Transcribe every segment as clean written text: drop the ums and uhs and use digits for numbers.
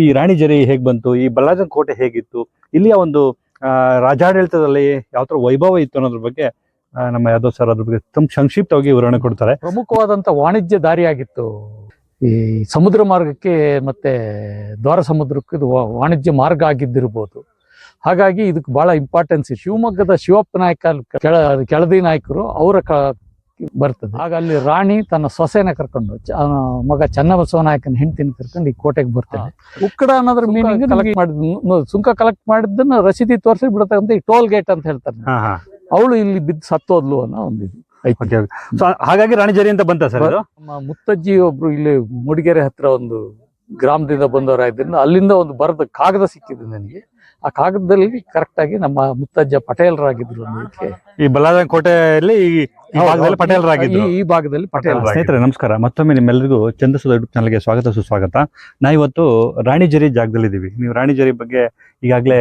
ಈ ರಾಣಿ ಜರಿ ಹೇಗೆ ಬಂತು, ಈ ಬಳ್ಳಾರಿ ಕೋಟೆ ಹೇಗಿತ್ತು, ಇಲ್ಲಿಯ ಒಂದು ರಾಜಾಡಳಿತದಲ್ಲಿ ಯಾವ ತರ ವೈಭವ ಇತ್ತು ಅನ್ನೋದ್ರ ಬಗ್ಗೆ ನಮ್ಮ ಯಾದವ್ ಸರ್ ಅದ್ರ ಬಗ್ಗೆ ಸಂಕ್ಷಿಪ್ತವಾಗಿ ವಿವರಣೆ ಕೊಡ್ತಾರೆ. ಪ್ರಮುಖವಾದಂಥ ವಾಣಿಜ್ಯ ದಾರಿಯಾಗಿತ್ತು ಈ ಸಮುದ್ರ ಮಾರ್ಗಕ್ಕೆ ಮತ್ತೆ ದ್ವಾರ ಸಮುದ್ರಕ್ಕೆ. ಇದು ವಾಣಿಜ್ಯ ಮಾರ್ಗ ಆಗಿದ್ದಿರ್ಬೋದು. ಹಾಗಾಗಿ ಇದಕ್ಕೆ ಬಹಳ ಇಂಪಾರ್ಟೆನ್ಸ್ ಇದೆ. ಶಿವಮೊಗ್ಗದ ಶಿವಪ್ಪ ನಾಯಕ ಕೆಳದಿ ನಾಯಕರು ಅವರ ಬರ್ತದೆ. ಆಗ ಅಲ್ಲಿ ರಾಣಿ ತನ್ನ ಸೊಸೆನ ಕರ್ಕೊಂಡು ಮಗ ಚನ್ನಬಸವ ನಾಯಕನ ಹೆಂಡತಿನ ಕರ್ಕೊಂಡು ಈ ಕೋಟೆಗೆ ಬರ್ತಾನೆ. ಉಕ್ಕಡ ಅನ್ನೋದ್ರ ಮೀನಿಂಗ್ ಕಲೆಕ್ಟ್ ಮಾಡಿದ್ ಸುಂಕ ಕಲೆಕ್ಟ್ ಮಾಡಿದ್ದನ್ನ ರಸೀದಿ ತೋರಿಸಿ ಬಿಡತಕ್ಕಂಥ ಈ ಟೋಲ್ ಗೇಟ್ ಅಂತ ಹೇಳ್ತಾರೆ. ಅವಳು ಇಲ್ಲಿ ಬಿದ್ದು ಸತ್ತೋದ್ಲು ಅನ್ನೋ ಒಂದು ಹಾಗಾಗಿ ರಾಣಿ ಜರಿ ಅಂತ ಬಂತ ಸರ್. ನಮ್ಮ ಮುತ್ತಜ್ಜಿ ಒಬ್ರು ಇಲ್ಲಿ ಮೂಡಿಗೆರೆ ಹತ್ರ ಒಂದು ಗ್ರಾಮದಿಂದ ಬಂದವರಾಗಿದ್ದರಿಂದ ಅಲ್ಲಿಂದ ಒಂದು ಬರೆದ ಕಾಗದ ಸಿಕ್ಕಿದೆ ನನಗೆ. ಆ ಕಾಗದದಲ್ಲಿ ಕರೆಕ್ಟ್ ಆಗಿ ನಮ್ಮ ಮುತ್ತಜ್ಜ ಪಟೇಲರಾಗಿದ್ರು ಅನ್ನೋದಕ್ಕೆ ಈ ಬಳ್ಳಾರಿ ಕೋಟೆಯಲ್ಲಿ ಪಟೇಲರಾಗಿದ್ರು. ಈ ಭಾಗದಲ್ಲಿ ಪಟೇಲ್. ಸ್ನೇಹಿತರೆ ನಮಸ್ಕಾರ, ಮತ್ತೊಮ್ಮೆ ನಿಮ್ಮೆಲ್ಲರಿಗೂ ಚಂದಸುಧ ಯೂಟ್ಯೂಬ್ ಚಾನಲ್ಗೆ ಸ್ವಾಗತ ಸುಸ್ವಾಗತ. ನಾವಿವತ್ತು ರಾಣಿ ಜರಿ ಜಾಗದಲ್ಲಿ ಇದ್ದೀವಿ. ನೀವು ರಾಣಿ ಜರಿ ಬಗ್ಗೆ ಈಗಾಗಲೇ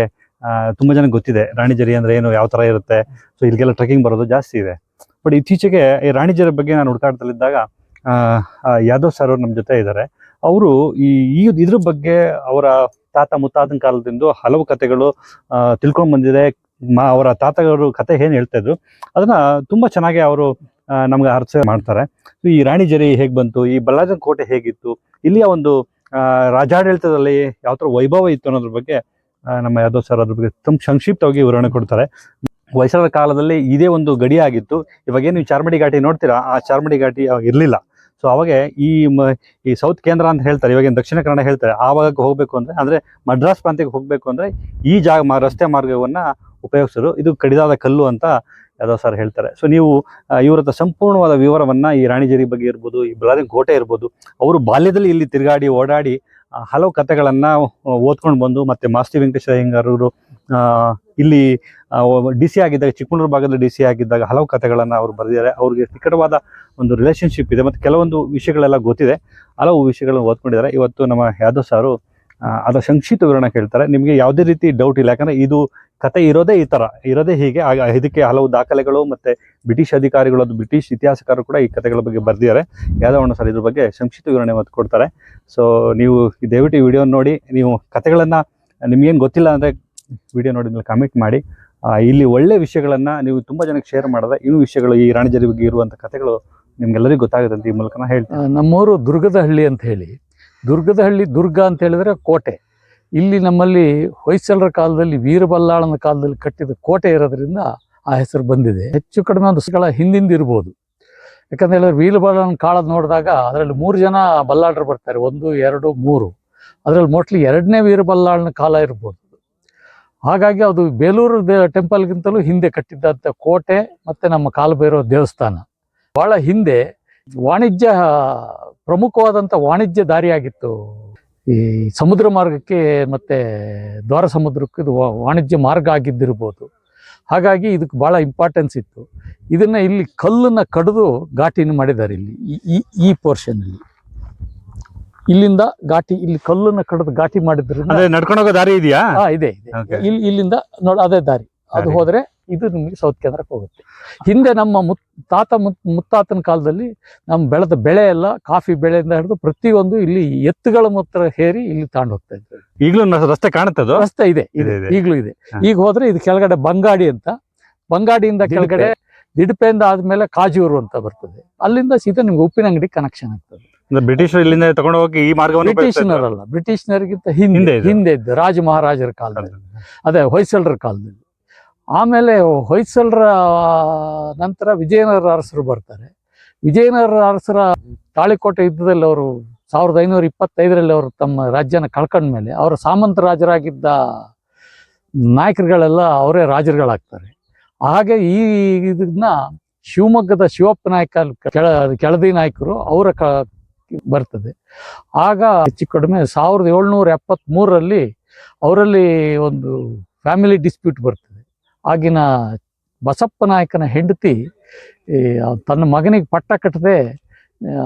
ತುಂಬಾ ಜನಕ್ಕೆ ಗೊತ್ತಿದೆ. ರಾಣಿ ಜರಿ ಅಂದ್ರೆ ಏನು, ಯಾವ ತರ ಇರುತ್ತೆ. ಸೊ ಇಲ್ಲಿಗೆಲ್ಲ ಟ್ರೆಕಿಂಗ್ ಬರೋದು ಜಾಸ್ತಿ ಇದೆ. ಬಟ್ ಇತ್ತೀಚೆಗೆ ಈ ರಾಣಿ ಜರಿ ಬಗ್ಗೆ ನಾನು ಹುಡುಕಾಟದಲ್ಲಿದ್ದಾಗ ಯಾದವ್ ಸರ್ ಅವರು ನಮ್ಮ ಜೊತೆ ಇದ್ದಾರೆ. ಅವರು ಇದ್ರ ಬಗ್ಗೆ ಅವರ ತಾತ ಮುತ್ತಾತನ ಕಾಲದಿಂದ ಹಲವು ಕಥೆಗಳು ತಿಳ್ಕೊಂಡ್ ಬಂದಿದೆ. ಅವರ ತಾತಗಳು ಕತೆ ಏನ್ ಹೇಳ್ತಾ ಇದ್ರು ಅದನ್ನ ತುಂಬಾ ಚೆನ್ನಾಗಿ ಅವರು ನಮ್ಗೆ ಅರ್ಥ ಮಾಡ್ತಾರೆ. ಈ ರಾಣಿ ಜರಿ ಹೇಗ್ ಬಂತು, ಈ ಬಳ್ಳಾರಿ ಕೋಟೆ ಹೇಗಿತ್ತು, ಇಲ್ಲಿಯ ಒಂದು ರಾಜಾಡಳಿತದಲ್ಲಿ ಯಾವ ತರ ವೈಭವ ಇತ್ತು ಅನ್ನೋದ್ರ ಬಗ್ಗೆ ನಮ್ಮ ಯಾದವ್ ಸರ್ ಅದ್ರ ಬಗ್ಗೆ ಸಂಕ್ಷಿಪ್ತವಾಗಿ ವಿವರಣೆ ಕೊಡ್ತಾರೆ. ಹೊಯ್ಸಳರ ಕಾಲದಲ್ಲಿ ಇದೇ ಒಂದು ಗಡಿ ಆಗಿತ್ತು. ಇವಾಗೇನು ಚಾರ್ಮಡಿ ಘಾಟಿ ನೋಡ್ತೀರಾ, ಆ ಚಾರ್ಮಡಿ ಘಾಟಿ ಇರಲಿಲ್ಲ. ಸೊ ಅವಾಗ ಈ ಸೌತ್ ಕೇಂದ್ರ ಅಂತ ಹೇಳ್ತಾರೆ, ಇವಾಗೇನು ದಕ್ಷಿಣ ಕನ್ನಡ ಹೇಳ್ತಾರೆ. ಆವಾಗ ಹೋಗ್ಬೇಕು ಅಂದ್ರೆ ಮಡ್ರಾಸ್ ಪ್ರಾಂತ್ಯಕ್ಕೆ ಹೋಗ್ಬೇಕು ಅಂದ್ರೆ ಈ ರಸ್ತೆ ಮಾರ್ಗವನ್ನ ಉಪಯೋಗಿಸೋರು. ಇದು ಕಡಿದಾದ ಕಲ್ಲು ಅಂತ ಯಾದವ್ ಸರ್ ಹೇಳ್ತಾರೆ. ಸೊ ನೀವು ಇವರ ಸಂಪೂರ್ಣವಾದ ವಿವರವನ್ನ ಈ ರಾಣಿ ಜರಿ ಬಗ್ಗೆ ಇರ್ಬೋದು, ಈ ಬಳ್ಳಾರಿ ಕೋಟೆ ಇರ್ಬೋದು, ಅವರು ಬಾಲ್ಯದಲ್ಲಿ ಇಲ್ಲಿ ತಿರುಗಾಡಿ ಓಡಾಡಿ ಹಲವು ಕಥೆಗಳನ್ನ ಓದ್ಕೊಂಡು ಬಂದು, ಮತ್ತೆ ಮಾಸ್ತಿ ವೆಂಕಟೇಶ್ವರ ಅಯ್ಯಂಗಾರ್ ಅವರು ಇಲ್ಲಿ DC ಆಗಿದ್ದಾಗ, ಚಿಕ್ಕಮಗಳೂರು ಭಾಗದಲ್ಲಿ DC ಆಗಿದ್ದಾಗ ಹಲವು ಕಥೆಗಳನ್ನ ಅವ್ರು ಬರೆದಿದ್ದಾರೆ. ಅವ್ರಿಗೆ ನಿಕಟವಾದ ಒಂದು ರಿಲೇಶನ್ಶಿಪ್ ಇದೆ, ಮತ್ತೆ ಕೆಲವೊಂದು ವಿಷಯಗಳೆಲ್ಲ ಗೊತ್ತಿದೆ, ಹಲವು ವಿಷಯಗಳನ್ನ ಓದ್ಕೊಂಡಿದ್ದಾರೆ. ಇವತ್ತು ನಮ್ಮ ಯಾದವ್ ಸಾರು ಅದರ ಸಂಕ್ಷಿಪ್ತ ವಿವರಣೆ ಕೇಳ್ತಾರೆ. ನಿಮಗೆ ಯಾವುದೇ ರೀತಿ ಡೌಟ್ ಇಲ್ಲ, ಯಾಕಂದ್ರೆ ಇದು ಕತೆ ಇರೋದೇ ಈ ತರ, ಇರೋದೇ ಹೀಗೆ. ಇದಕ್ಕೆ ಹಲವು ದಾಖಲೆಗಳು ಮತ್ತೆ ಬ್ರಿಟಿಷ್ ಅಧಿಕಾರಿಗಳು, ಅದು ಬ್ರಿಟಿಷ್ ಇತಿಹಾಸಕಾರರು ಕೂಡ ಈ ಕಥೆಗಳ ಬಗ್ಗೆ ಬರೆದಿದ್ದಾರೆ. ಯಾದವಣ್ಣ ಸರ್ ಇದ್ರ ಬಗ್ಗೆ ಸಂಕ್ಷಿಪ್ತ ವಿವರಣೆ ಮತ್ತು ಕೊಡ್ತಾರೆ. ಸೊ ನೀವು ದಯವಿಟ್ಟು ಈ ವಿಡಿಯೋ ನೋಡಿ, ನೀವು ಕಥೆಗಳನ್ನ ನಿಮ್ಗೇನು ಗೊತ್ತಿಲ್ಲ ಅಂದ್ರೆ ವಿಡಿಯೋ ನೋಡಿದ್ಮೇಲೆ ಕಮೆಂಟ್ ಮಾಡಿ. ಇಲ್ಲಿ ಒಳ್ಳೆ ವಿಷಯಗಳನ್ನ ನೀವು ತುಂಬಾ ಜನಕ್ಕೆ ಶೇರ್ ಮಾಡಿದ್ರೆ ಇವು ವಿಷಯಗಳು, ಈ ರಾಣಿ ಜರಿ ಬಗ್ಗೆ ಇರುವಂತ ಕಥೆಗಳು ನಿಮ್ಗೆಲ್ಲರಿಗೂ ಗೊತ್ತಾಗುತ್ತೆ ಅಂತ ಈ ಮೂಲಕ ನಾ ಹೇಳ್ತೀನಿ. ನಮ್ಮೂರು ದುರ್ಗದಹಳ್ಳಿ ಅಂತ ಹೇಳಿ. ದುರ್ಗದಹಳ್ಳಿ, ದುರ್ಗ ಅಂತ ಹೇಳಿದ್ರೆ ಕೋಟೆ. ಇಲ್ಲಿ ನಮ್ಮಲ್ಲಿ ಹೊಯ್ಸಳರ ಕಾಲದಲ್ಲಿ, ವೀರಬಲ್ಲಾಳನ ಕಾಲದಲ್ಲಿ ಕಟ್ಟಿದ ಕೋಟೆ ಇರೋದ್ರಿಂದ ಆ ಹೆಸರು ಬಂದಿದೆ. ಹೆಚ್ಚು ಕಡಿಮೆ ಒಂದು ವರ್ಷಗಳ ಹಿಂದಿಂದ ಇರ್ಬೋದು. ಯಾಕಂತ ಹೇಳಿದ್ರೆ ವೀರಬಲ್ಲಾಳನ ಕಾಲ ನೋಡಿದಾಗ ಅದರಲ್ಲಿ 3 ಜನ ಬಲ್ಲಾಳರು ಬರ್ತಾರೆ, 1, 2, 3. ಅದರಲ್ಲಿ ಮೋಸ್ಟ್ಲಿ 2ನೇ ವೀರಬಲ್ಲಾಳನ ಕಾಲ ಇರ್ಬೋದು. ಹಾಗಾಗಿ ಅದು ಬೇಲೂರು ಟೆಂಪಲ್ಗಿಂತಲೂ ಹಿಂದೆ ಕಟ್ಟಿದ್ದಂಥ ಕೋಟೆ ಮತ್ತೆ ನಮ್ಮ ಕಾಲಭೈರವ ದೇವಸ್ಥಾನ. ಬಹಳ ಹಿಂದೆ ಪ್ರಮುಖವಾದಂಥ ವಾಣಿಜ್ಯ ದಾರಿಯಾಗಿತ್ತು ಈ ಸಮುದ್ರ ಮಾರ್ಗಕ್ಕೆ ಮತ್ತೆ ದ್ವಾರ ಸಮುದ್ರಕ್ಕೆ. ಇದು ವಾಣಿಜ್ಯ ಮಾರ್ಗ ಆಗಿದ್ದಿರ್ಬೋದು. ಹಾಗಾಗಿ ಇದಕ್ಕೆ ಬಹಳ ಇಂಪಾರ್ಟೆನ್ಸ್ ಇತ್ತು. ಇದನ್ನ ಇಲ್ಲಿ ಕಲ್ಲನ್ನ ಕಡಿದು ಘಾಟಿನ ಮಾಡಿದ್ದಾರೆ. ಇಲ್ಲಿ ಈ ಪೋರ್ಷನ್ ಅಲ್ಲಿ ಇಲ್ಲಿಂದ ಘಾಟಿ, ಇಲ್ಲಿ ಕಲ್ಲನ್ನ ಕಡಿದು ಘಾಟಿ ಮಾಡಿದ್ರಿಂದ ನಡ್ಕೊಂಡು ಹೋಗೋ ದಾರಿ ಇದೆಯಾ? ಇದೆ. ಇಲ್ಲಿಂದ ನೋಡಿ ಅದೇ ದಾರಿ. ಅದು ಹೋದ್ರೆ ಇದು ನಿಮಗೆ ಸೌತ್ ಕೇಂದ್ರಕ್ಕೆ ಹೋಗುತ್ತೆ. ಹಿಂದೆ ನಮ್ಮ ಮುತ್ತಾತನ ಕಾಲದಲ್ಲಿ ನಮ್ಮ ಬೆಳೆದ ಬೆಳೆ ಎಲ್ಲ, ಕಾಫಿ ಬೆಳೆಯಿಂದ ಹಿಡಿದು ಪ್ರತಿಯೊಂದು ಇಲ್ಲಿ ಎತ್ತುಗಳ ಮಾತ್ರ ಹೇರಿ ಇಲ್ಲಿ ತಗೊಂಡು ಹೋಗ್ತಾ ಇದ್ರು. ಈಗಲೂ ರಸ್ತೆ ಕಾಣುತ್ತದೆ? ರಸ್ತೆ ಇದೆ, ಈಗಲೂ ಇದೆ. ಈಗ ಹೋದ್ರೆ ಇದು ಕೆಳಗಡೆ ಬಂಗಾಡಿ ಅಂತ, ಬಂಗಾಡಿಯಿಂದ ಕೆಳಗಡೆ ದಿಡಪೆಯಿಂದ ಆದ್ಮೇಲೆ ಕಾಜೂರು ಅಂತ ಬರ್ತದೆ. ಅಲ್ಲಿಂದ ಸೀದಾ ನಿಮ್ಗೆ ಉಪ್ಪಿನಂಗಡಿ ಕನೆಕ್ಷನ್ ಆಗ್ತದೆ. ಬ್ರಿಟಿಷರು ಇಲ್ಲಿಂದ ತಗೊಂಡು ಹೋಗಿ ಈ ಮಾರ್ಗವನ್ನು ಬ್ರಿಟಿಷ್ನರಲ್ಲ, ಬ್ರಿಟಿಷ್ನರಿಗಿಂತ ಹಿಂದೆ ಇದ್ದು ರಾಜ ಮಹಾರಾಜರ ಕಾಲದಲ್ಲಿ, ಅದೇ ಹೊಯ್ಸಳರ ಕಾಲದಲ್ಲಿ. ಆಮೇಲೆ ಹೊಯ್ಸಳರ ನಂತರ ವಿಜಯನಗರ ಅರಸರು ಬರ್ತಾರೆ. ವಿಜಯನಗರ ಅರಸರ ತಾಳಿಕೋಟೆ ಯುದ್ಧದಲ್ಲಿ ಅವರು 1525ರಲ್ಲಿ ಅವರು ತಮ್ಮ ರಾಜ್ಯನ ಕಳ್ಕೊಂಡ್ಮೇಲೆ ಅವರ ಸಾಮಂತ ರಾಜರಾಗಿದ್ದ ನಾಯಕರುಗಳೆಲ್ಲ ಅವರೇ ರಾಜರುಗಳಾಗ್ತಾರೆ. ಹಾಗೆ ಇದನ್ನ ಶಿವಮೊಗ್ಗದ ಶಿವಪ್ಪ ನಾಯಕ ಕೆಳದಿ ನಾಯಕರು ಅವರ ಬರ್ತದೆ. ಆಗ ಹೆಚ್ಚು ಕಡಿಮೆ 1773ರಲ್ಲಿ ಅವರಲ್ಲಿ ಒಂದು ಫ್ಯಾಮಿಲಿ ಡಿಸ್ಪ್ಯೂಟ್ ಬರ್ತದೆ. ಆಗಿನ ಬಸಪ್ಪ ನಾಯಕನ ಹೆಂಡತಿ ತನ್ನ ಮಗನಿಗೆ ಪಟ್ಟ ಕಟ್ಟದೆ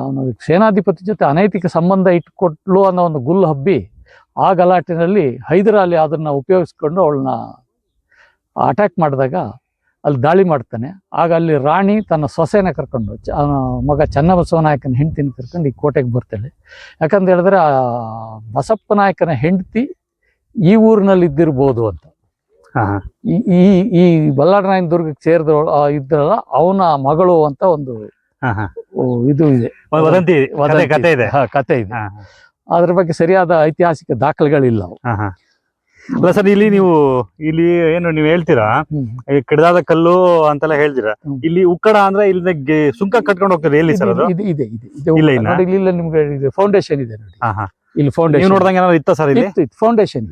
ಅವನು ಸೇನಾಧಿಪತಿ ಜೊತೆ ಅನೈತಿಕ ಸಂಬಂಧ ಇಟ್ಕೊಟ್ಲು ಅನ್ನೋ ಒಂದು ಗುಲ್ಲು ಹಬ್ಬಿ, ಆ ಗಲಾಟಿನಲ್ಲಿ ಹೈದರಾಲಿ ಅದನ್ನು ಉಪಯೋಗಿಸ್ಕೊಂಡು ಅವಳನ್ನ ಅಟ್ಯಾಕ್ ಮಾಡಿದಾಗ ಅಲ್ಲಿ ದಾಳಿ ಮಾಡ್ತಾನೆ. ಆಗ ಅಲ್ಲಿ ರಾಣಿ ತನ್ನ ಸೊಸೆನ ಕರ್ಕೊಂಡು ಮಗ ಚನ್ನಬಸವ ನಾಯಕನ ಹೆಂಡತಿನ ಕರ್ಕೊಂಡು ಈ ಕೋಟೆಗೆ ಬರ್ತಾಳೆ. ಯಾಕಂತ ಹೇಳಿದ್ರೆ ಆ ಬಸಪ್ಪ ನಾಯಕನ ಹೆಂಡತಿ ಈ ಊರಿನಲ್ಲಿ ಇದ್ದಿರ್ಬೋದು ಅಂತ. ಈ ಈ ಈ ಬಲ್ಲಾಳರಾಯನ ದುರ್ಗಕ್ಕೆ ಸೇರಿದವಳು ಇದ್ದಲ್ಲ, ಅವನ ಮಗಳು ಅಂತ ಒಂದು ಇದು ಇದೆ, ಕತೆ ಇದೆ. ಕತೆ ಇದೆ. ಅದ್ರ ಬಗ್ಗೆ ಸರಿಯಾದ ಐತಿಹಾಸಿಕ ದಾಖಲೆಗಳಿಲ್ಲ. ಅಲ್ಲ ಸರ್, ಇಲ್ಲಿ ಏನು ನೀವು ಹೇಳ್ತೀರಾ ಕಡ್ದಾದ ಕಲ್ಲು ಅಂತೆಲ್ಲ ಹೇಳ್ತೀರಾ, ಇಲ್ಲಿ ಉಕ್ಕಡ ಅಂದ್ರೆ ಇಲ್ಲಿ ಸುಂಕ ಕಟ್ಕೊಂಡು ಹೋಗ್ತದೆ, ಎಲ್ಲಿ ಸರ್ ಅದು? ಇದೆ ಇಲ್ಲ ನಿಮ್ಗೆ ಫೌಂಡೇಶನ್ ಇದೆ ನೋಡಿ, ಇಲ್ಲಿ ನೀವು ಫೌಂಡೇಶನ್ ನೋಡಿದಂಗೆ ಏನಾದ್ರು ಇತ್ತ ಸರ್? ಇಲ್ಲಿ ಫೌಂಡೇಶನ್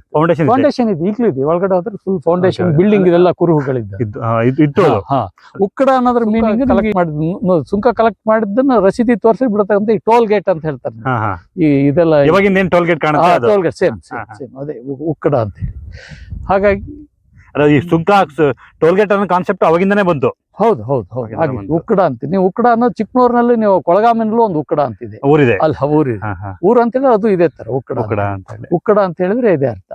ಇದೆ, ಈಗಲೂ ಇದೆ. ಒಳಗಡೆ ಹೋದ್ರೆ ಫುಲ್ ಫೌಂಡೇಶನ್, ಬಿಲ್ಡಿಂಗ್ ಇದೆಲ್ಲ ಕುರುಹುಗಳಿದ್ದ ಇತ್ತು. ಉಕ್ಕಡ ಅನ್ನೋದ್ರ ಮೀನಿಂಗ್ ಸುಂಕ ಕಲೆಕ್ಟ್ ಮಾಡಿದ್ದನ್ನ ರಸೀದಿ ತೋರಿಸಿ ಬಿಡತಕ್ಕಂತ ಈ ಟೋಲ್ ಗೇಟ್ ಅಂತ ಹೇಳ್ತಾರೆ. ಈ ಇದೆಲ್ಲ ಇವಾಗಿಂದ ಏನ್ ಟೋಲ್ ಗೇಟ್ ಕಾಣುತ್ತೆ? ಟೋಲ್ ಗೇಟ್ ಸೇಮ್ ಅದೇ ಉಕ್ಕಡ ಅಂತ ಹೇಳಿ. ಹಾಗಾಗಿ ಈ ಸುಂಕ ಟೋಲ್ ಗೇಟ್ ಅನ್ನೋ ಕಾನ್ಸೆಪ್ಟ್ ಅವಾಗಿಂದಾನೇ ಬಂತು. ಹೌದು ಹಾಗೆ ಉಕ್ಕಡ ಅಂತೀವಿ. ನೀವು ಉಕ್ಕಡ ಅನ್ನೋ ಚಿಕ್ಕನೂರಿನಲ್ಲಿ, ನೀವು ಕೊಳಗಾಮಿನಲ್ಲೂ ಒಂದು ಉಕ್ಕಡ ಅಂತಿದೆ, ಊರಿದೆ ಅಲ್ಲ ಊರಿದೆ. ಊರು ಅಂತ ಹೇಳಿದ್ರೆ ಅದು ಇದೇ ತರ ಉಕ್ಕಡ ಅಂತ ಹೇಳಿದ್ರೆ ಇದೇ ಅರ್ಥ.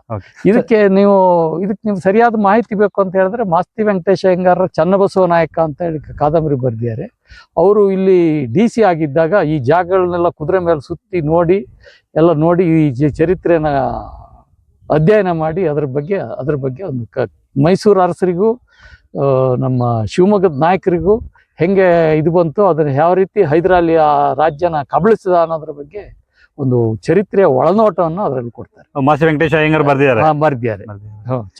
ಇದಕ್ಕೆ ನೀವು ಸರಿಯಾದ ಮಾಹಿತಿ ಬೇಕು ಅಂತ ಹೇಳಿದ್ರೆ ಮಾಸ್ತಿ ವೆಂಕಟೇಶ ಅಯ್ಯಂಗಾರರ ಚನ್ನಬಸವ ನಾಯಕ ಅಂತ ಹೇಳಿ ಕಾದಂಬರಿ ಬರ್ದಿದ್ದಾರೆ. ಅವರು ಇಲ್ಲಿ DC ಆಗಿದ್ದಾಗ ಈ ಜಾಗಗಳನ್ನೆಲ್ಲ ಕುದುರೆ ಮೇಲೆ ಸುತ್ತಿ ನೋಡಿ ಈ ಚರಿತ್ರೆನ ಅಧ್ಯಯನ ಮಾಡಿ ಅದ್ರ ಬಗ್ಗೆ ಒಂದು ಮೈಸೂರು ಅರಸರಿಗೂ ನಮ್ಮ ಶಿವಮೊಗ್ಗದ ನಾಯಕರಿಗೂ ಹೆಂಗೆ ಇದು ಬಂತು, ಅದನ್ನ ಯಾವ ರೀತಿ ಹೈದರಾಲಿ ಆ ರಾಜ್ಯನ ಕಬಳಿಸಿದ ಅನ್ನೋದ್ರ ಬಗ್ಗೆ ಒಂದು ಚರಿತ್ರೆಯ ಒಳನೋಟವನ್ನು ಅದರಲ್ಲಿ ಕೊಡ್ತಾರೆ. ಮಾಸ್ತಿ ವೆಂಕಟೇಶ ಅಯ್ಯಂಗಾರ್ ಬರ್ದಿದ್ದಾರೆ.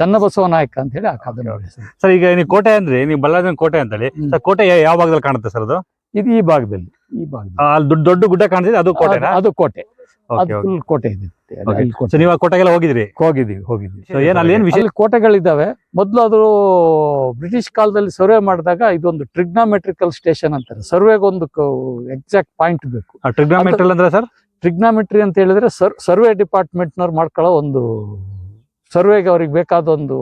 ಚನ್ನಬಸವ ನಾಯಕ ಅಂತ ಹೇಳಿ ಆ ಕಾದಂಬರಿ. ಸರ್, ಈಗ ನೀವು ಕೋಟೆ ಅಂದ್ರೆ ನೀವು ಬಳ್ಳಾರಿ ಕೋಟೆ ಅಂತ ಹೇಳಿ, ಕೋಟೆ ಯಾವ ಭಾಗದಲ್ಲಿ ಕಾಣುತ್ತೆ ಸರ್? ಅದು ಇದು ಈ ಭಾಗದಲ್ಲಿ ದೊಡ್ಡ ಗುಡ್ಡ ಕಾಣಿಸಿದೆ, ಅದು ಕೋಟೆ? ಅದು ಕೋಟೆ, ಅದು ಫುಲ್ ಕೋಟೆ ಇದೆ. ನೀವು ಆ ಕೋಟೆಗೆಲ್ಲ ಹೋಗಿದ್ರಿ? ಹೋಗಿದ್ವಿ. ಕೋಟೆಗಳಿದ್ದಾವೆ. ಮೊದಲು ಅದು ಬ್ರಿಟಿಷ್ ಕಾಲದಲ್ಲಿ ಸರ್ವೆ ಮಾಡಿದಾಗ ಇದೊಂದು ಟ್ರಿಗ್ನಾಮೆಟ್ರಿಕಲ್ ಸ್ಟೇಷನ್ ಅಂತಾರೆ. ಸರ್ವೆಗೆ ಒಂದು ಎಕ್ಸಾಕ್ಟ್ ಪಾಯಿಂಟ್ ಬೇಕು. ಟ್ರಿಗ್ನಾಮೆಟ್ರಿ ಅಂದ್ರೆ ಸರ್? ಟ್ರಿಗ್ನಾಮೆಟ್ರಿ ಅಂತ ಹೇಳಿದ್ರೆ ಸರ್ವೆ ಡಿಪಾರ್ಟ್ಮೆಂಟ್ ನವ್ರು ಮಾಡ್ಕೊಳ್ಳೋ ಒಂದು ಸರ್ವೆಗೆ ಅವ್ರಿಗೆ ಬೇಕಾದ ಒಂದು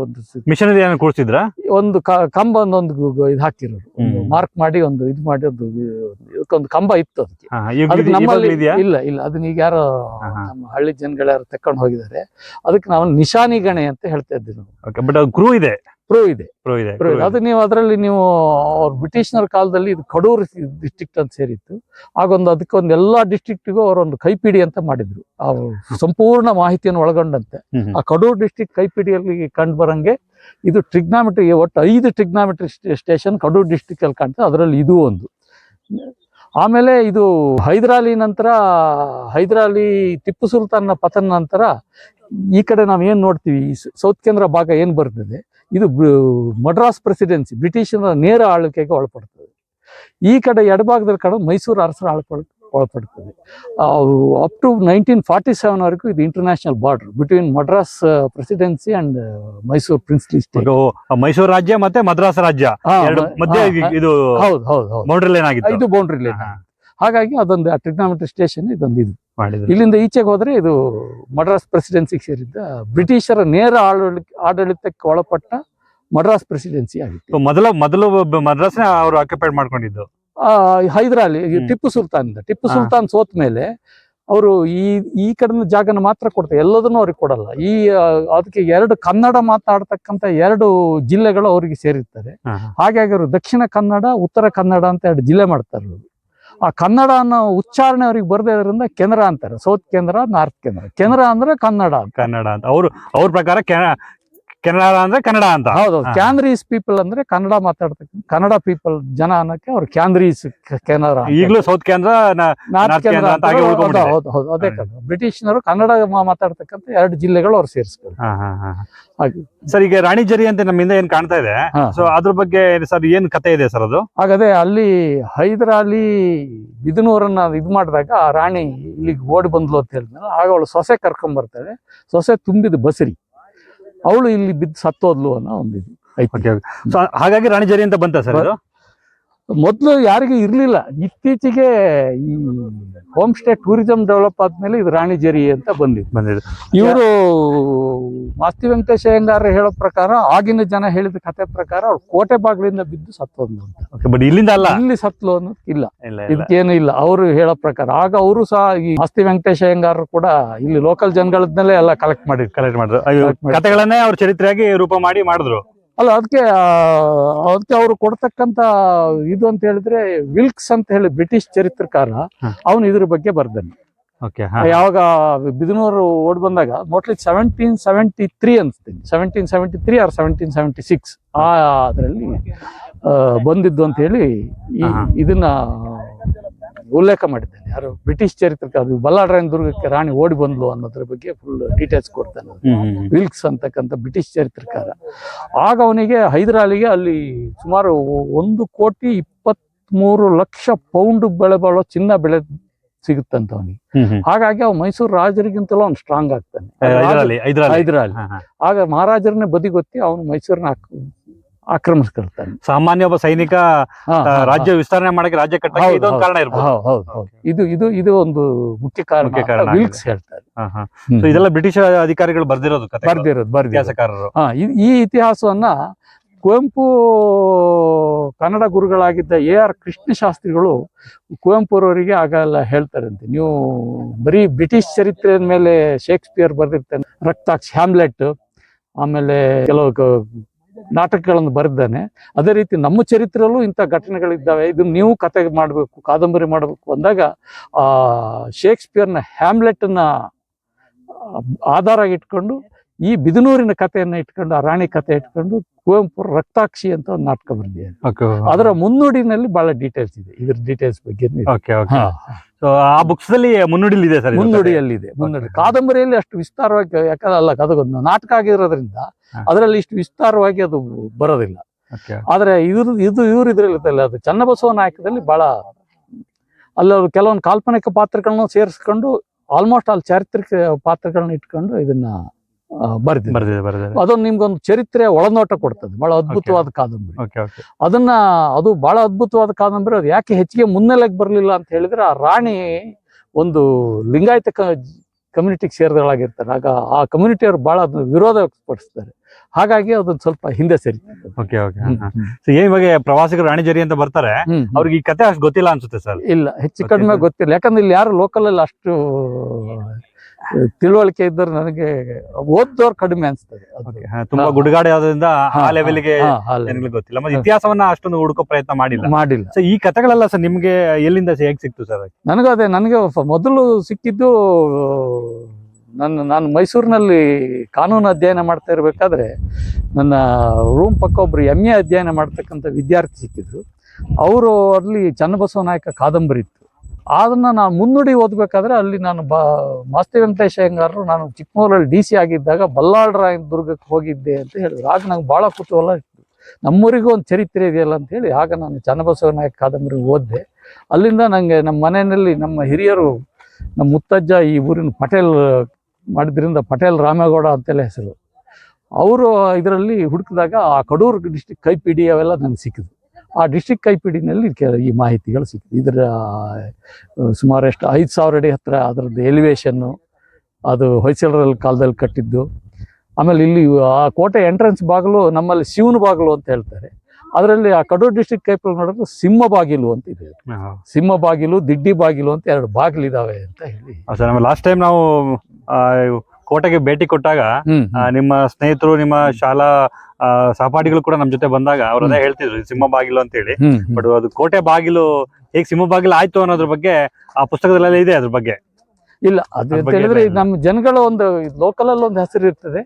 ಮಿಷನರಿ ಕೂರಿಸಿದ್ರ ಒಂದು ಕಂಬ ಒಂದು ಇದು ಹಾಕಿರೋರು, ಮಾರ್ಕ್ ಮಾಡಿ ಒಂದು ಇದು ಮಾಡಿ ಒಂದು ಕಂಬ ಇತ್ತು ಅದಕ್ಕೆ. ನಮ್ಮಲ್ಲಿ ಇಲ್ಲ ಅದನ್ನ ಈಗ ಯಾರೋ ನಮ್ಮ ಹಳ್ಳಿ ಜನಗಳು ಯಾರು ತಕೊಂಡು ಹೋಗಿದ್ದಾರೆ. ಅದಕ್ಕೆ ನಾವು ನಿಶಾನಿ ಗಣೆ ಅಂತ ಹೇಳ್ತಾ ಇದ್ದೀವಿ ನಾವು. ಬಟ್ ಅದು ಕ್ರೂ ಇದೆ. ಅದು ನೀವು ಅದರಲ್ಲಿ ನೀವು ಅವ್ರು ಬ್ರಿಟಿಷ್ನರ ಕಾಲದಲ್ಲಿ ಇದು ಕಡೂರು ಡಿಸ್ಟ್ರಿಕ್ಟ್ ಅಂತ ಸೇರಿತ್ತು. ಆಗೊಂದು ಅದಕ್ಕೊಂದು ಎಲ್ಲಾ ಡಿಸ್ಟ್ರಿಕ್ಟಿಗೂ ಅವರೊಂದು ಕೈಪಿಡಿ ಅಂತ ಮಾಡಿದ್ರು, ಸಂಪೂರ್ಣ ಮಾಹಿತಿಯನ್ನು ಒಳಗೊಂಡಂತೆ. ಆ ಕಡೂರು ಡಿಸ್ಟ್ರಿಕ್ಟ್ ಕೈಪಿಡಿಯಲ್ಲಿ ಕಂಡು ಬರಂಗೆ ಇದು ಟ್ರಿಗ್ನಾಮೆಟ್ರಿ, ಒಟ್ಟು 5 ಟ್ರಿಗ್ನಾಮೆಟ್ರಿ ಸ್ಟೇಷನ್ ಕಡೂರು ಡಿಸ್ಟ್ರಿಕ್ಟ್ ಅಲ್ಲಿ ಕಾಣ್ತದೆ. ಅದರಲ್ಲಿ ಇದು ಒಂದು. ಆಮೇಲೆ ಇದು ಹೈದರಾಲಿ ಟಿಪ್ಪು ಸುಲ್ತಾನ್ನ ಪತನ ನಂತರ ಈ ಕಡೆ ನಾವ್ ಏನ್ ನೋಡ್ತೀವಿ, ಸೌತ್ ಕೇಂದ್ರ ಭಾಗ ಏನ್ ಬರ್ತದೆ, ಇದು ಮಡ್ರಾಸ್ ಪ್ರೆಸಿಡೆನ್ಸಿ, ಬ್ರಿಟಿಷರ ನೇರ ಆಳ್ವಿಕೆಗೆ ಒಳಪಡ್ತದೆ. ಈ ಕಡೆ ಎಡಭಾಗದಲ್ಲಿ ಕಡೆ ಮೈಸೂರು ಅರಸರ ಒಳಪಡ್ತದೆ. ಅಪ್ ಟು 1947 ವರೆಗೂ ಇದು international border between Madras presidency and Mysuru princely state. Mysuru ರಾಜ್ಯ ಮತ್ತೆ ಮದ್ರಾಸ್ ರಾಜ್ಯ ಇದು ಬೌಂಡ್ರಿ ಲೈನ್ ಆಗಿತ್ತು. ಇದು ಬೌಂಡ್ರಿ ಲೈನ್. ಹಾಗಾಗಿ ಅದೊಂದು ಟ್ರಿಗ್ನಾಮೆಟ್ರಿ ಸ್ಟೇಷನ್ ಇದೊಂದು. ಇದು ಇಲ್ಲಿಂದ ಈಚೆಗೆ ಹೋದ್ರೆ ಇದು ಮಡ್ರಾಸ್ ಪ್ರೆಸಿಡೆನ್ಸಿಗೆ ಸೇರಿದ್ದ ಬ್ರಿಟಿಷರ ನೇರ ಆಡಳಿತಕ್ಕೆ ಒಳಪಟ್ಟ ಮಡ್ರಾಸ್ ಪ್ರೆಸಿಡೆನ್ಸಿ ಆಗಿತ್ತು. ಮೊದಲು ಮದ್ರಾಸ್ ಅವರು ಆಕ್ಯುಪೈಡ್ ಮಾಡ್ಕೊಂಡಿದ್ದು ಹೈದರಾಲಿ ಟಿಪ್ಪು ಸುಲ್ತಾನ್ ಸೋತ ಮೇಲೆ ಅವರು ಈ ಕಡೆ ಜಾಗನ ಮಾತ್ರ ಕೊಡ್ತಾರೆ, ಎಲ್ಲದನ್ನೂ ಅವ್ರಿಗೆ ಕೊಡಲ್ಲ. ಅದಕ್ಕೆ 2 ಕನ್ನಡ ಮಾತಾಡ್ತಕ್ಕಂಥ 2 ಜಿಲ್ಲೆಗಳು ಅವರಿಗೆ ಸೇರಿರ್ತಾರೆ. ಹಾಗಾಗಿ ಅವರು ದಕ್ಷಿಣ ಕನ್ನಡ, ಉತ್ತರ ಕನ್ನಡ ಅಂತ 2 ಜಿಲ್ಲೆ ಮಾಡ್ತಾರೆ. ಆ ಕನ್ನಡ ಅನ್ನೋ ಉಚ್ಚಾರಣೆ ಅವ್ರಿಗೆ ಬರ್ದೇ ಇದ್ರಿಂದ ಕೆನರಾ ಅಂತಾರೆ. ಸೌತ್ ಕೇಂದ್ರ, ನಾರ್ತ್ ಕೇಂದ್ರ. ಕೆನರಾ ಅಂದ್ರೆ ಕನ್ನಡ ಅಂತ ಅವ್ರ ಪ್ರಕಾರ. ಕೆನರಾ ಅಂದ್ರೆ ಕನ್ನಡ ಅಂತ. ಹೌದು. ಕ್ಯಾನ್ರೀಸ್ ಪೀಪಲ್ ಅಂದ್ರೆ ಕನ್ನಡ ಮಾತಾಡ್ತಕ್ಕಂಥ ಕನ್ನಡ ಪೀಪಲ್ ಜನ ಅನ್ನಕ್ಕೆ ಅವ್ರು ಕ್ಯಾನ್ರೀಸ್, ಕೆನರಾ. ಈಗಲೂ ಸೌತ್ ಕೇಂದ್ರ, ನಾರ್ತ್ ಕೇಂದ್ರ ಅಂತ. ಹೌದು, ಅದೇ ಕನ್ನಡ. ಬ್ರಿಟಿಷ್ನರು ಕನ್ನಡ ಮಾತಾಡ್ತಕ್ಕಂಥ 2 ಜಿಲ್ಲೆಗಳು ಅವ್ರು ಸೇರಿಸ್ತಾರೆ. ಸರ್, ಈಗ ರಾಣಿಜರಿ ಅಂತ ನಮ್ಮಿಂದ ಏನ್ ಕಾಣ್ತಾ ಇದೆ, ಸೊ ಅದ್ರ ಬಗ್ಗೆ ಸರ್ ಏನ್ ಕತೆ ಇದೆ ಸರ್ ಅದು? ಹಾಗಾದ್ರೆ ಅಲ್ಲಿ ಹೈದರಾಲಿ ಬಿದನೂರನ್ನ ಇದು ಮಾಡಿದಾಗ ಆ ರಾಣಿ ಇಲ್ಲಿಗೆ ಓಡಿ ಬಂದ್ಲು ಅಂತ ಹೇಳಿದ್ಮೇಲೆ ಆಗ ಅವಳು ಸೊಸೆ ಕರ್ಕೊಂಡ್ ಬರ್ತಾಳೆ. ಸೊಸೆ ತುಂಬಿದ ಬಸರಿ, ಅವಳು ಇಲ್ಲಿ ಬಿದ್ದು ಸತ್ತೋದ್ಲು ಅನ್ನೋ ಒಂದು ಹಾಗಾಗಿ ರಾಣಿಜರಿ ಅಂತ ಬಂತ ಸರ್ ಅದು? ಮೊದಲು ಯಾರಿಗೂ ಇರ್ಲಿಲ್ಲ. ಇತ್ತೀಚೆಗೆ ಈ ಹೋಮ್ ಸ್ಟೇ ಟೂರಿಸಂ ಡೆವಲಪ್ ಆದ್ಮೇಲೆ ಇದು ರಾಣಿಜರಿ ಅಂತ ಬಂದಿದೆ. ಇವರು ಮಾಸ್ತಿ ವೆಂಕಟೇಶ ಅಯ್ಯಂಗಾರ ಹೇಳೋ ಪ್ರಕಾರ, ಆಗಿನ ಜನ ಹೇಳಿದ ಕತೆ ಪ್ರಕಾರ ಅವ್ರು ಕೋಟೆ ಬಾಗಿಲಿಂದ ಬಿದ್ದು ಸತ್ತೋದ್ಲು ಅಂತ. ಬಟ್ ಇಲ್ಲಿಂದ ಅಲ್ಲ, ಇಲ್ಲಿ ಸತ್ಲು ಅನ್ನೋದು ಇಲ್ಲ, ಇದಕ್ಕೇನು ಇಲ್ಲ. ಅವರು ಹೇಳೋ ಪ್ರಕಾರ ಆಗ ಅವರು ಸಹ ಈ ಮಾಸ್ತಿ ವೆಂಕಟೇಶ ಅಯ್ಯಂಗಾರರು ಕೂಡ ಇಲ್ಲಿ ಲೋಕಲ್ ಜನಗಳನ್ನೆಲ್ಲ ಎಲ್ಲ ಕಲೆಕ್ಟ್ ಮಾಡಿದ್ರು. ಕತೆಗಳನ್ನೇ ಅವ್ರ ಚರಿತ್ರೆಯಾಗಿ ರೂಪ ಮಾಡಿ ಮಾಡಿದ್ರು. ಅಲ್ಲ ಅದಕ್ಕೆ ಅವರು ಕೊಡ್ತಕ್ಕಂತ ಇದು ಅಂತ ಹೇಳಿದ್ರೆ ವಿಲ್ಕ್ಸ್ ಅಂತ ಹೇಳಿ ಬ್ರಿಟಿಷ್ ಚರಿತ್ರಕಾರ, ಅವನು ಇದ್ರ ಬಗ್ಗೆ ಬರ್ದಾನೆ. ಓಕೆ. ಯಾವಾಗ ಬಿದನೂರು ಓಡ್ ಬಂದಾಗ ಮೋಸ್ಟ್ಲಿ 1773 ಅನ್ಸ್ತೀನಿ, 1773 ಆರ್ 1776 ಅದರಲ್ಲಿ ಬಂದಿದ್ದು ಅಂತ ಹೇಳಿ ಇದನ್ನ ಉಲ್ಲೇಖ ಮಾಡಿದ್ದಾನೆ. ಯಾರು ಬ್ರಿಟಿಷ್ ಚರಿತ್ರಕಾರ, ಬಲ್ಲಾಳರಾಯನ ದುರ್ಗಕ್ಕೆ ರಾಣಿ ಓಡಿ ಬಂದ್ಲು ಅನ್ನೋದ್ರ ಬಗ್ಗೆ ಫುಲ್ ಡೀಟೇಲ್ಸ್ ಕೊಡ್ತಾನೆ ವಿಲ್ಕ್ಸ್ ಅಂತಕ್ಕಂಥ ಬ್ರಿಟಿಷ್ ಚರಿತ್ರಕಾರ. ಆಗ ಅವನಿಗೆ ಹೈದರಾಲಿಗೆ ಅಲ್ಲಿ ಸುಮಾರು 1,23,00,000 ಪೌಂಡ್ ಬೆಳೆ ಬಾಳೋ ಚಿನ್ನ ಬೆಳೆ ಸಿಗುತ್ತಂತ ಅವನಿಗೆ. ಹಾಗಾಗಿ ಅವ್ ಮೈಸೂರು ರಾಜರಿಗಿಂತಲೂ ಅವ್ನು ಸ್ಟ್ರಾಂಗ್ ಆಗ್ತಾನೆ ಹೈದರಾಲಿ. ಆಗ ಮಹಾರಾಜರನ್ನೇ ಬದಿಗೊತ್ತಿ ಅವನು ಮೈಸೂರನ್ನ ಆಕ್ರಮಿಸ್ಕೊಳ್ತಾನೆ. ಸಾಮಾನ್ಯ ಒಬ್ಬ ಸೈನಿಕ ರಾಜ್ಯ ವಿಸ್ತರಣೆ ಮಾಡಕ್ಕೆ, ರಾಜ್ಯ ಕಟ್ಟಕ್ಕೆ ಇದೊಂದು ಕಾರಣ ಇರಬಹುದು. ಇದು ಒಂದು ಮುಖ್ಯ ಕಾರಣ ವಿಲ್ಕ್ಸ್ ಹೇಳ್ತಾರೆ. ಇದೆಲ್ಲ ಬ್ರಿಟಿಷ್ ಅಧಿಕಾರಿಗಳು ಬರ್ದಿರೋದು ಇತಿಹಾಸಕಾರರು. ಈ ಇತಿಹಾಸವನ್ನ ಕುವೆಂಪು ಕನ್ನಡ ಗುರುಗಳಾಗಿದ್ದ AR ಕೃಷ್ಣಶಾಸ್ತ್ರಿಗಳು ಕುವೆಂಪುರವರಿಗೆ ಆಗೆಲ್ಲ ಹೇಳ್ತಾರಂತೆ, ನೀವು ಬರೀ ಬ್ರಿಟಿಷ್ ಚರಿತ್ರೆಯ ಮೇಲೆ ಶೇಕ್ಸ್ಪಿಯರ್ ಬರ್ದಿರ್ತಾನೆ, ರಕ್ತಾಕ್ಷಿ, ಹ್ಯಾಮ್ಲೆಟ್, ಆಮೇಲೆ ಕೆಲವು ನಾಟಕಗಳನ್ನು ಬರೆದಾನೆ. ಅದೇ ರೀತಿ ನಮ್ಮ ಚರಿತ್ರೆಯಲ್ಲೂ ಇಂಥ ಘಟನೆಗಳಿದ್ದಾವೆ, ಇದನ್ನ ನೀವು ಕತೆ ಮಾಡಬೇಕು, ಕಾದಂಬರಿ ಮಾಡಬೇಕು ಅಂದಾಗ ಶೇಕ್ಸ್ಪಿಯರ್ನ ಹ್ಯಾಮ್ಲೆಟ್ನ ಆಧಾರ ಇಟ್ಕೊಂಡು ಈ ಬಿದನೂರಿನ ಕಥೆಯನ್ನ ಇಟ್ಕೊಂಡು, ಆ ರಾಣಿ ಕಥೆ ಇಟ್ಕೊಂಡು ಕುವೆಂಪು ರಕ್ತಾಕ್ಷಿ ಅಂತ ಒಂದು ನಾಟಕ ಬರೆದಿದ್ದಾರೆ. ಅದರ ಮುನ್ನುಡಿನಲ್ಲಿ ಬಹಳ ಡೀಟೇಲ್ಸ್ ಇದೆ, ಇದ್ರ ಡೀಟೇಲ್ಸ್ ಬಗ್ಗೆ. ಆ ಬುಕ್ಸ್ ಅಲ್ಲಿ ಮುನ್ನುಡಿಯಲ್ಲಿದೆ ಸರ್. ಮುನ್ನುಡಿ ಕಾದಂಬರಿಯಲ್ಲಿ ಅಷ್ಟು ವಿಸ್ತಾರವಾಗಿ, ಯಾಕಂದ್ರೆ ಅದಕ್ಕೊಂದು ನಾಟಕ ಆಗಿರೋದ್ರಿಂದ ಅದರಲ್ಲಿ ಇಷ್ಟು ವಿಸ್ತಾರವಾಗಿ ಅದು ಬರೋದಿಲ್ಲ. ಆದ್ರೆ ಇವ್ರು ಇದ್ರಲ್ಲಿ ಅದು ಚನ್ನಬಸವ ನಾಯಕದಲ್ಲಿ ಬಹಳ ಅಲ್ಲಿ ಅವರು ಕೆಲವೊಂದು ಕಾಲ್ಪನಿಕ ಪಾತ್ರಗಳನ್ನ ಸೇರಿಸ್ಕೊಂಡು ಆಲ್ಮೋಸ್ಟ್ ಅಲ್ಲಿ ಚಾರಿತ್ರಿಕ ಪಾತ್ರಗಳನ್ನ ಇಟ್ಕೊಂಡು ಇದನ್ನ ಬರ್ದಿದೆ. ಅದೊಂದು ನಿಮ್ಗೊಂದು ಚರಿತ್ರೆ ಒಳನೋಟ ಕೊಡ್ತದೆ. ಬಹಳ ಅದ್ಭುತವಾದ ಕಾದಂಬರಿ. ಅದು ಬಹಳ ಅದ್ಭುತವಾದ ಕಾದಂಬರಿ. ಅದು ಯಾಕೆ ಹೆಚ್ಚಿಗೆ ಮುನ್ನೆಲೆಗೆ ಬರಲಿಲ್ಲ ಅಂತ ಹೇಳಿದ್ರೆ, ಆ ರಾಣಿ ಒಂದು ಲಿಂಗಾಯತ ಕಮ್ಯುನಿಟಿಗೆ ಸೇರಿದಳಾಗಿರ್ತಾರೆ. ಆಗ ಆ ಕಮ್ಯುನಿಟಿಯವರು ಬಹಳ ಅದನ್ನ ವಿರೋಧ ವ್ಯಕ್ತಪಡಿಸ್ತಾರೆ. ಹಾಗಾಗಿ ಅದೊಂದು ಸ್ವಲ್ಪ ಹಿಂದೆ ಸರಿ. ಇವಾಗ ಪ್ರವಾಸಿಗರು ರಾಣಿಜರಿ ಅಂತ ಬರ್ತಾರೆ, ಅವ್ರಿಗೆ ಈ ಕತೆ ಅಷ್ಟು ಗೊತ್ತಿಲ್ಲ ಅನ್ಸುತ್ತೆ ಸರ್. ಇಲ್ಲ, ಹೆಚ್ಚು ಕಡಿಮೆ ಗೊತ್ತಿಲ್ಲ. ಯಾಕಂದ್ರೆ ಇಲ್ಲಿ ಯಾರು ಲೋಕಲ್ ಅಲ್ಲಿ ಅಷ್ಟು ತಿಳುವಳಿಕೆ ಇದ್ದರೆ ನನಗೆ ಓದ್ದವ್ರು ಕಡಿಮೆ ಅನ್ಸ್ತದೆ. ತುಂಬಾ ಗುಡುಗಾಡೆ ಆದ್ರಿಂದ ಆ ಲೆವೆಲ್ಗೆ ಗೊತ್ತಿಲ್ಲ. ಮತ್ತೆ ಇತಿಹಾಸವನ್ನ ಅಷ್ಟೊಂದು ಹುಡುಕೋ ಪ್ರಯತ್ನ ಮಾಡಿಲ್ಲ. ಸೊ ಈ ಕಥೆಗಳೆಲ್ಲ ಸರ್ ನಿಮ್ಗೆ ಎಲ್ಲಿಂದ ಹೇಗೆ ಸಿಕ್ತು ಸರ್? ನನಗೆ ಮೊದಲು ಸಿಕ್ಕಿದ್ದು, ನಾನು ಮೈಸೂರಿನಲ್ಲಿ ಕಾನೂನು ಅಧ್ಯಯನ ಮಾಡ್ತಾ ಇರ್ಬೇಕಾದ್ರೆ ನನ್ನ ರೂಮ್ ಪಕ್ಕ ಒಬ್ರು MA ಅಧ್ಯಯನ ಮಾಡ್ತಕ್ಕಂಥ ವಿದ್ಯಾರ್ಥಿ ಸಿಕ್ಕಿದ್ರು. ಅವರು ಅಲ್ಲಿ ಚನ್ನಬಸವ ನಾಯಕ ಕಾದಂಬರಿ ಇತ್ತು. ಅದನ್ನ ನಾನು ಮುನ್ನುಡಿ ಓದ್ಬೇಕಾದ್ರೆ ಅಲ್ಲಿ ನಾನು ಮಾಸ್ತಿ ವೆಂಕಟೇಶ ಅಯ್ಯಂಗಾರರು, ನಾನು ಚಿಕ್ಕಮಗಳೂರಲ್ಲಿ DC ಆಗಿದ್ದಾಗ ಬಲ್ಲಾಳರಾಯನ ದುರ್ಗಕ್ಕೆ ಹೋಗಿದ್ದೆ ಅಂತ ಹೇಳಿದ್ರು. ಆಗ ನಂಗೆ ಬಹಳ ಕುತೂಹಲ ಇತ್ತು, ನಮ್ಮೂರಿಗೂ ಒಂದು ಚರಿತ್ರೆ ಇದೆಯಲ್ಲ ಅಂತ ಹೇಳಿ ಆಗ ನಾನು ಚನ್ನಬಸವ ನಾಯಕ ಕಾದಂಬರಿ ಓದಿದೆ. ಅಲ್ಲಿಂದ ನಂಗೆ ನಮ್ಮ ಮನೆಯಲ್ಲಿ ನಮ್ಮ ಹಿರಿಯರು, ನಮ್ಮ ಮುತ್ತಜ್ಜ ಈ ಊರಿನ ಪಟೇಲ್ ಮಾಡಿದ್ರಿಂದ ಪಟೇಲ್ ರಾಮೇಗೌಡ ಅಂತೆಲ್ಲ ಹೆಸರು. ಅವರು ಇದರಲ್ಲಿ ಹುಡುಕಿದಾಗ ಆ ಕಡೂರು ಡಿಸ್ಟಿಕ್ ಕೈಪಿಡಿ ಅವೆಲ್ಲ ನನಗೆ ಸಿಕ್ಕಿದ್ವು. ಆ ಡಿಸ್ಟಿಕ್ ಕೈಪಿಡಿನಲ್ಲಿ ಈ ಮಾಹಿತಿಗಳು ಸಿಕ್ಕಿದೆ. ಇದರ ಸುಮಾರು ಎಷ್ಟು 5,000 ಅಡಿ ಹತ್ರ ಅದರದ್ದು ಎಲಿವೇಶನ್ನು, ಅದು ಹೊಯ್ಸಳರ ಕಾಲದಲ್ಲಿ ಕಟ್ಟಿದ್ದು. ಆಮೇಲೆ ಇಲ್ಲಿ ಆ ಕೋಟೆ ಎಂಟ್ರೆನ್ಸ್ ಬಾಗಿಲು ನಮ್ಮಲ್ಲಿ ಶಿವನ ಬಾಗಿಲು ಅಂತ ಹೇಳ್ತಾರೆ. ಅದರಲ್ಲಿ ಆ ಕಡೂರು ಡಿಸ್ಟಿಕ್ ಕೈಪಿಡಿ ನೋಡಿದ್ರೆ ಸಿಂಹ ಬಾಗಿಲು ಅಂತ ಇದೆ. ಸಿಂಹ ಬಾಗಿಲು, ದಿಡ್ಡಿ ಬಾಗಿಲು ಅಂತ 2 ಬಾಗಿಲಿದಾವೆ ಅಂತ ಹೇಳಿ. ಲಾಸ್ಟ್ ಟೈಮ್ ನಾವು ಕೋಟೆಗೆ ಭೇಟಿ ಕೊಟ್ಟಾಗ ನಿಮ್ಮ ಸ್ನೇಹಿತರು, ನಿಮ್ಮ ಶಾಲಾ ಸಹಪಾಠಿಗಳು ಕೂಡ ನಮ್ ಜೊತೆ ಬಂದಾಗ ಅವ್ರದೇ ಹೇಳ್ತಿದ್ರು ಸಿಂಹ ಬಾಗಿಲು ಅಂತ ಹೇಳಿ. ಬಟ್ ಅದು ಕೋಟೆ ಬಾಗಿಲು ಹೇಗೆ ಸಿಂಹ ಬಾಗಿಲು ಆಯ್ತು ಅನ್ನೋದ್ರ ಬಗ್ಗೆ ಆ ಪುಸ್ತಕದಲ್ಲೆಲ್ಲ ಇದೆ. ಅದ್ರ ಬಗ್ಗೆ ಇಲ್ಲ, ಅದು ಅಂತ ಹೇಳಿದ್ರೆ ನಮ್ಮ ಜನಗಳ ಒಂದು ಲೋಕಲ್ ಅಲ್ಲಿ ಒಂದು ಹೆಸರು ಇರ್ತದೆ,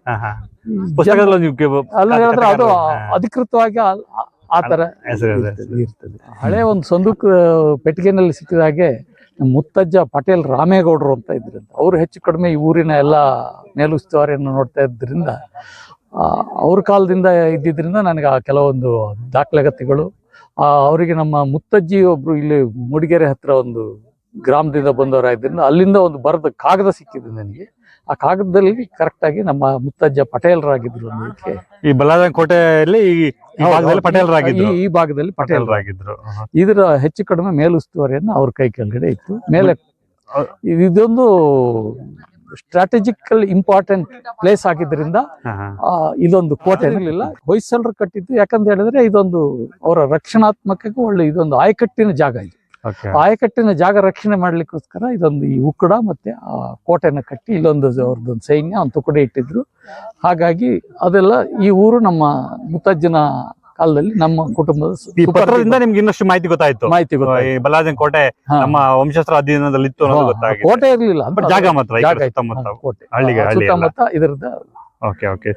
ಹೇಳಿದ್ರೆ ಅದು ಅಧಿಕೃತವಾಗಿ ಆ ತರ ಇರ್ತದೆ. ಹಳೆ ಒಂದು ಸಂದೂಕ್ ಪೆಟ್ಟಿಗೆನಲ್ಲಿ ಸಿಕ್ಕಿದ ಹಾಗೆ ನಮ್ಮ ಮುತ್ತಜ್ಜ ಪಟೇಲ್ ರಾಮೇಗೌಡರು ಅಂತ ಇದ್ರಿಂದ, ಅವರು ಹೆಚ್ಚು ಕಡಿಮೆ ಈ ಊರಿನ ಎಲ್ಲ ಮೇಲುಸ್ತುವಾರಿಯನ್ನು ನೋಡ್ತಾ ಇದ್ರಿಂದ, ಅವ್ರ ಕಾಲದಿಂದ ಇದ್ದಿದ್ರಿಂದ ನನಗೆ ಆ ಕೆಲವೊಂದು ದಾಖಲಾತಿಗಳು, ಅವರಿಗೆ ನಮ್ಮ ಮುತ್ತಜ್ಜಿ ಒಬ್ರು ಇಲ್ಲಿ ಮೂಡಿಗೆರೆ ಹತ್ರ ಒಂದು ಗ್ರಾಮದಿಂದ ಬಂದವರಾದ್ರಿಂದ ಅಲ್ಲಿಂದ ಒಂದು ಬರೆದ ಕಾಗದ ಸಿಕ್ಕಿದೆ ನನಗೆ. ಆ ಕಾಗದದಲ್ಲಿ ಕರೆಕ್ಟ್ ಆಗಿ ನಮ್ಮ ಮುತ್ತಜ್ಜ ಪಟೇಲರಾಗಿದ್ರು ಅನ್ನೋದಕ್ಕೆ. ಈ ಬಲ್ಲಾಳ ಕೋಟೆಯಲ್ಲಿ ಈ ಭಾಗದಲ್ಲಿ ಪಟೇಲರಾಗಿದ್ರು. ಇದರ ಹೆಚ್ಚು ಕಡಿಮೆ ಮೇಲುಸ್ತುವಾರಿಯನ್ನು ಅವ್ರ ಕೈ ಕೆಳಗಡೆ ಇತ್ತು. ಮೇಲೆ ಇದೊಂದು ಸ್ಟ್ರಾಟಜಿಕಲ್ ಇಂಪಾರ್ಟೆಂಟ್ ಪ್ಲೇಸ್ ಆಗಿದ್ರಿಂದ ಇದೊಂದು ಕೋಟೆ ಇರಲಿಲ್ಲ, ಹೊಯ್ಸಳರು ಕಟ್ಟಿದ್ದು. ಯಾಕಂತ ಹೇಳಿದ್ರೆ ಇದೊಂದು ಅವರ ರಕ್ಷಣಾತ್ಮಕಕ್ಕೆ ಒಳ್ಳೆ ಇದೊಂದು ಆಯಕಟ್ಟಿನ ಜಾಗ ಇದು. ಓಕೆ ಆಯಕಟ್ಟಿನ ಜಾಗ ರಕ್ಷಣೆ ಮಾಡ್ಲಿಕ್ಕೋಸ್ಕರ ಇದೊಂದು ಈ ಉಕ್ಕಡ ಮತ್ತೆ ಆ ಕೋಟೆನ ಕಟ್ಟಿ ಇಲ್ಲೊಂದು ಅವ್ರದ್ದೊಂದು ಸೈನ್ಯ ಒಂದು ತುಕಡಿ ಇಟ್ಟಿದ್ರು. ಹಾಗಾಗಿ ಅದೆಲ್ಲ ಈ ಊರು ನಮ್ಮ ಮುತ್ತಜ್ಜನ ಕಾಲದಲ್ಲಿ ನಮ್ಮ ಕುಟುಂಬದ ಈ ಪತ್ರದಿಂದ ನಿಮ್ಗೆ ಇನ್ನಷ್ಟು ಮಾಹಿತಿ ಗೊತ್ತಾಯ್ತು. ಮಾಹಿತಿ ಗೊತ್ತಾಯ್ತು. ಈ ಬಲಾಜನ್ ಕೋಟೆ ಹಾ. ನಮ್ಮ ವಂಶಸ್ಥರ ಅಧೀನದಲ್ಲಿ ಇತ್ತು ಅನ್ನೋದು ಗೊತ್ತಾಗಿದೆ. ಕೋಟೆ ಇರ್ಲಿಲ್ಲ ಬಟ್ ಜಾಗ ಮಾತ್ರ ಈ ಕಡೆ ಜಾಗ ಇತ್ತು. ಸುತ್ತಮುತ್ತ ಕೋಟೆ ಹಳ್ಳಿಗೆ ಹಳ್ಳಿ ಸುತ್ತಮುತ್ತ ಇದರದ ಓಕೆ ಓಕೆ